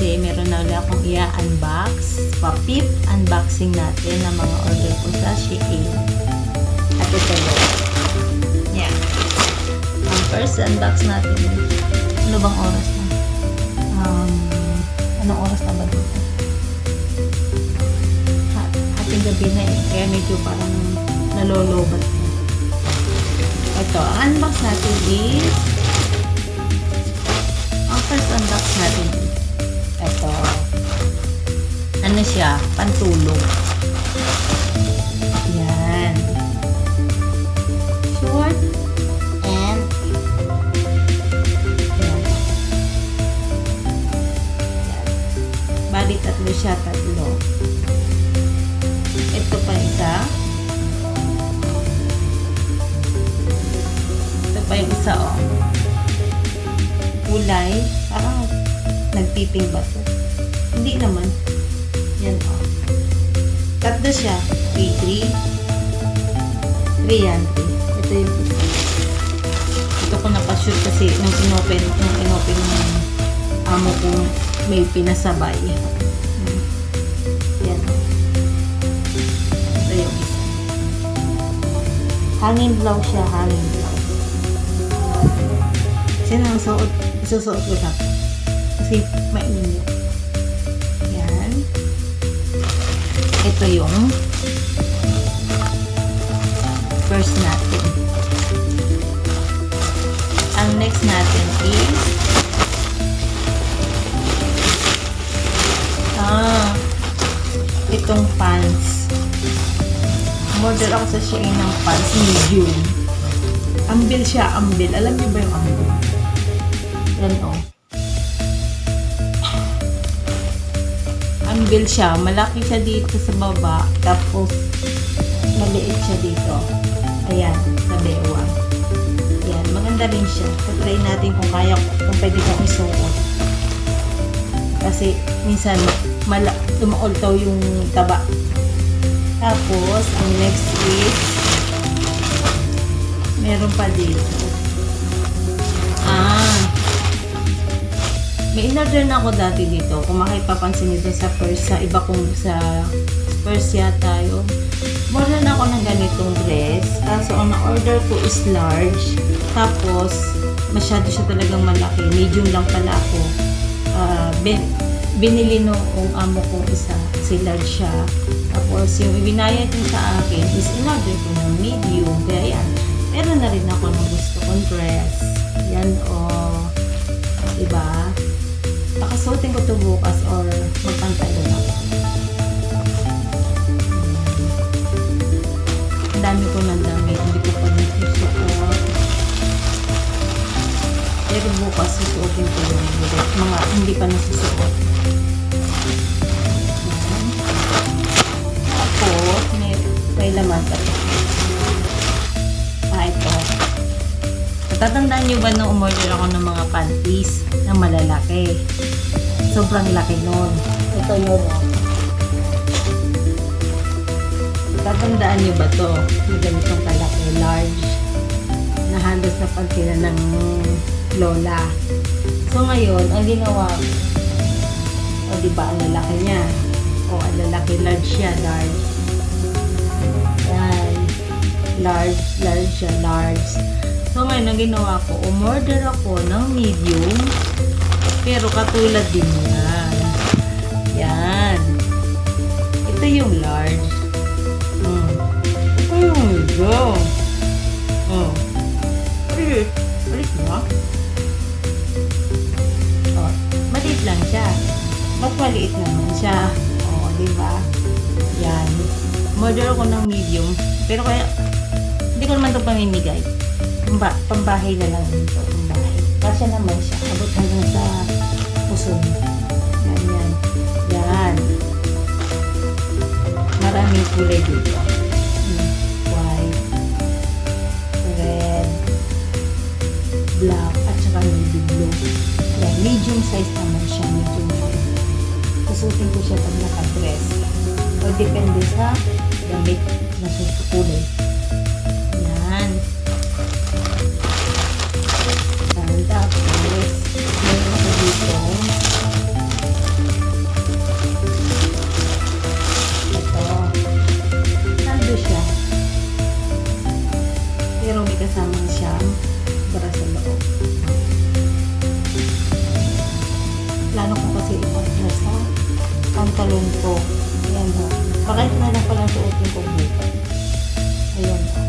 kasi meron na ulit akong i-unbox. Pa-peep unboxing natin ng mga order ko sa Shein. At ito lang. Yan. Ang first unbox natin. Ano bang oras na? Anong oras na ba dito? Hating gabi na eh. Kaya medyo parang nalolobat na. Ito, ang unbox natin is ang first unbox natin is ito. Ano siya? Pantulog. Yan. Short and yan. Bali tatlo siya, tatlo. Ito pa isa. Ito pa yung isa, oh. Kulay. Parang nagpiping ba ito? Hindi naman. Yan, oh. Tatlo siya. 3 yan. Ito yung isa. Ito ko napashoot kasi nung inopen ng amo ko may pinasabay. Yan. Ito yung isa. Hanging blouse siya. Hanging blouse. Kasi nang isusuot ko na. Kasi mainit. Yan. Ito yung first natin. Ang next natin is itong pants. Order ako sa Shein ng pants medium. Ambil siya, ambil. Alam niyo ba yung ambil? Yan, oh. Ambil siya. Malaki siya dito sa baba. Tapos, maliit siya dito. Ayan, sa bewa. Ayan, maganda rin siya. Try natin kung kaya, kung pwede kong isuot. Kasi, minsan, tumaultaw yung taba. Tapos, ang next is, meron pa dito. May in-order na ako dati dito. Kung makipapansin nito sa first, sa iba kong sa first yata yun. Order na ako ng ganitong dress. Kaso ang na-order ko is large. Tapos, masyado siya talagang malaki. Medium lang pala ako. Binili noong amo kong isa. Kasi large siya. Tapos, yung ibinayad niya sa akin is in-order ko ng medium. Kaya yan. Meron na rin ako ng gusto kong dress. Yan o. Diba? Pakasuotin ko ito bukas or magpantalo na ako. Ang dami ko ng dami. Hindi ko pa nasusuot. Pero bukas susuotin ko yung mga hindi pa nasusuot. Tapos may laman pa ito. Ito. Tatandaan nyo ba nung umorder ako ng mga panties na malalaki? Sobrang laki nun. Ito yun, oh. Tatandaan nyo ba to? Yung ganitong kalaki, large. Na halos na panty na ng lola. So ngayon, ang ginawa ko, o diba ang lalaki niya? O ang lalaki, large siya, large. Yan. Large siya, large. So ngayon, ang ginawa ko, umorder ako ng medium, pero katulad din yan. Yan. Ito yung large. Ito yung medium. Maliit ba? Maliit lang siya. Ba't maliit naman siya? Diba? Yan. Umorder ako ng medium, pero kaya, hindi ko naman ito pamimigay. Pambahay na lang ito. Pambahay. Kasi naman siya. Abot hanggang sa puson. Yan. Yan. Maraming kulay dito. White. Red. Black. At saka navy blue. Yan. Medium size naman siya. Medium size. Susutin ko siya pag naka-dress. O depende sa damit na susukulay. Yan. Tapos, meron ako dito ko kasi ipatras sa pantalon ko. Ayan o. Baka ito na lang palang suotin ko bukas. Ayan o.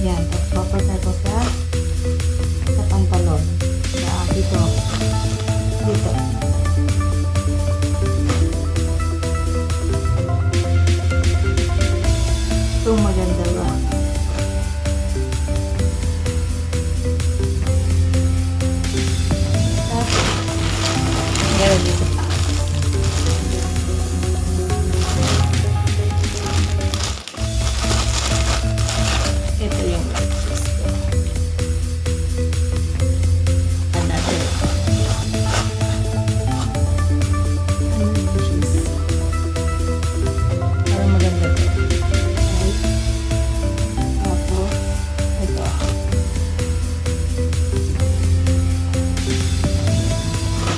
Ayan. Tapos papatay ko sa pantalon. Dito. Dito. Ito maganda ba? Tapos, meron dito pa. Ito yung light twist ko. Another. Ano yung shoes? Parang maganda to. Right? Tapos, ito.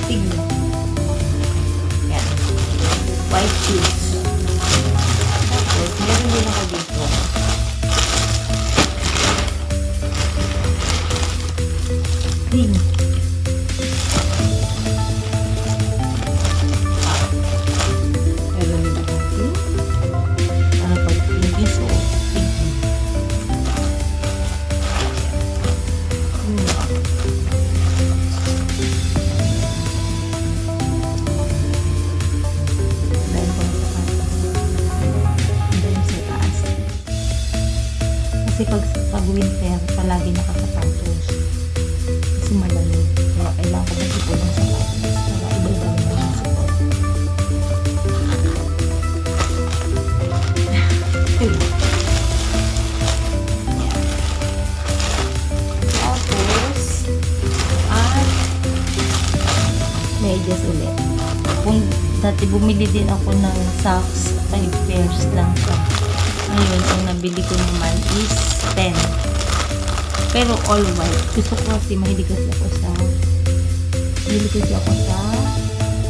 Tignan. Yan. White shoes. Tapos, meron din ako dito. Pink. Meron din ako pink. Para pag pink is so pink. Dahil ko sa taas. Dahil sa taas. Kasi pag winter, palagi nakasapatos. Kasi malamig. Kaya kailangan ko mag-ipon ng sapatos. Para iba-iba naman yung support. Ayun. Yan. Tapos, at medyas ulit. Kung dati bumili din ako ng socks, 5 pairs lang siya. Ngayon, ang nabili ko naman is 10. Pero all white. Gusto ko kasi mahilig kasi ako sa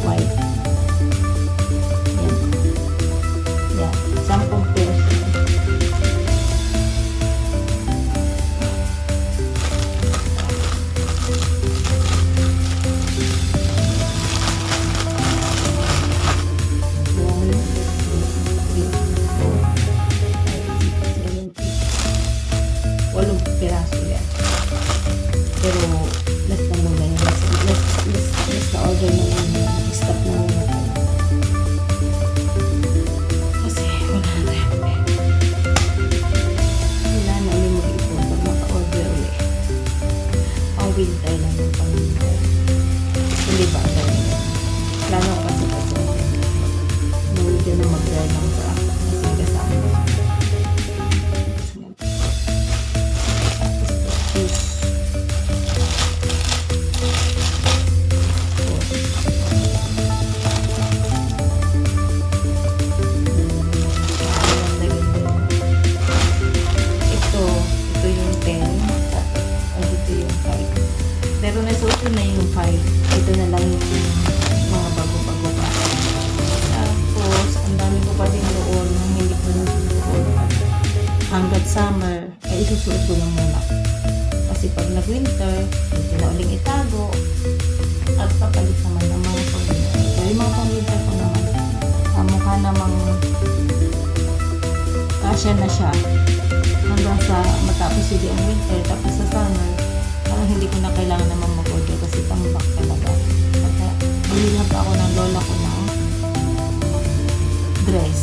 white. Yan. Yan. 10 pairs. Walong piraso yan. Pero last na muna yan. Last na order na yan. Stop na muna tayo. Kasi wala na tayo. Wala na ulit mag-ipon pag maka-order ulit. Pang-winter lang yung pang-winter. Hindi ba? Plano ko kasi mawid yun na mag-dry ng bra. Kasi kasama ko. Pero nasuot ko na yung 5. Ito na lang yung mga bago-bago pa. Tapos, ang dami ko pa din doon na hindi ko nasusuot. Hanggat summer, ay isusuot ko lang muna. Kasi pag nag-winter, hindi na uling itago. At papalit naman ng mga pang-winter. Pero yung mga pang-winter ko naman, mukha namang kasya na siya. Hanggang sa matapos hindi ang winter, tapos sa summer, parang hindi ko na kailangan naman mag-order kasi tambak talaga. At bilhin pa ako ng lola ko ng dress.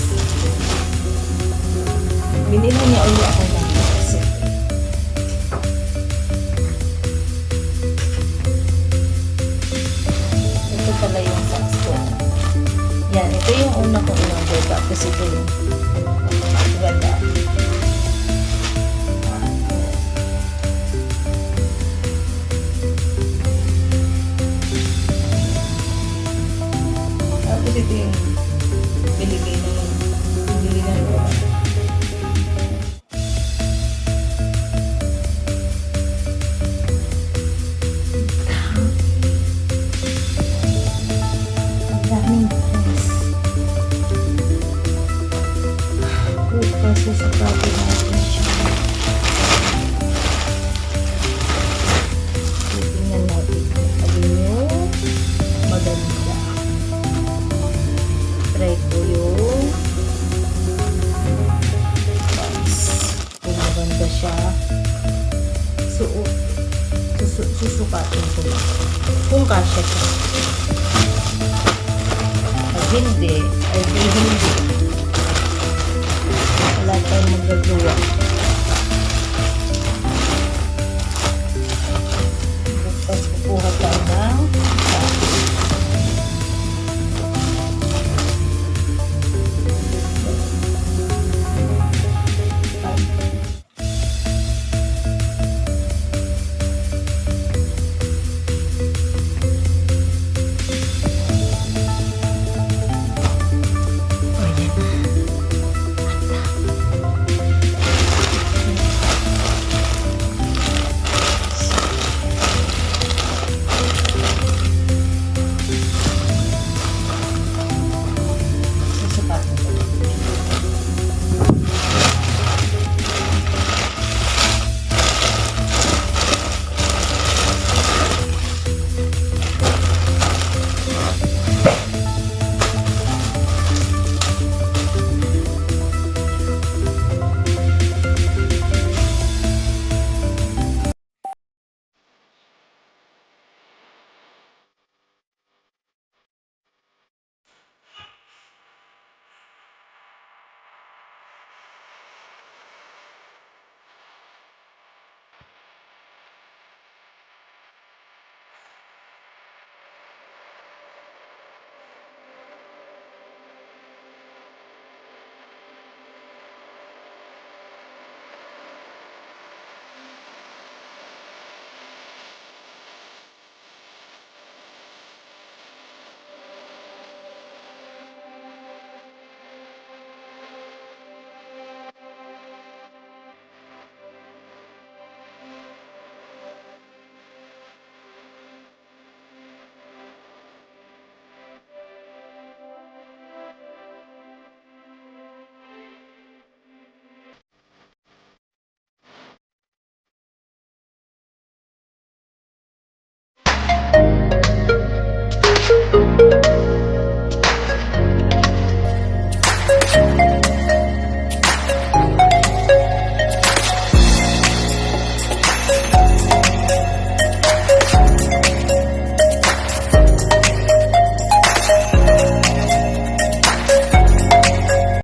Binili niya ulit ako ng dress. Ito pala yung socks ko. Yan, ito yung una kong in-order. Tapos ito yung ganda. Tapos ito yung binigay ng lola. Ang daming dress. Kasi sa property natin siya. Titingnan natin. Pag yung maganda. Try ko yung pants. Kung maganda siya. Susukatin ko lang. Kung kasya siya. Pag hindi, ay di hindi. Wala tayong magagawa. Tapos kukuha tayo ng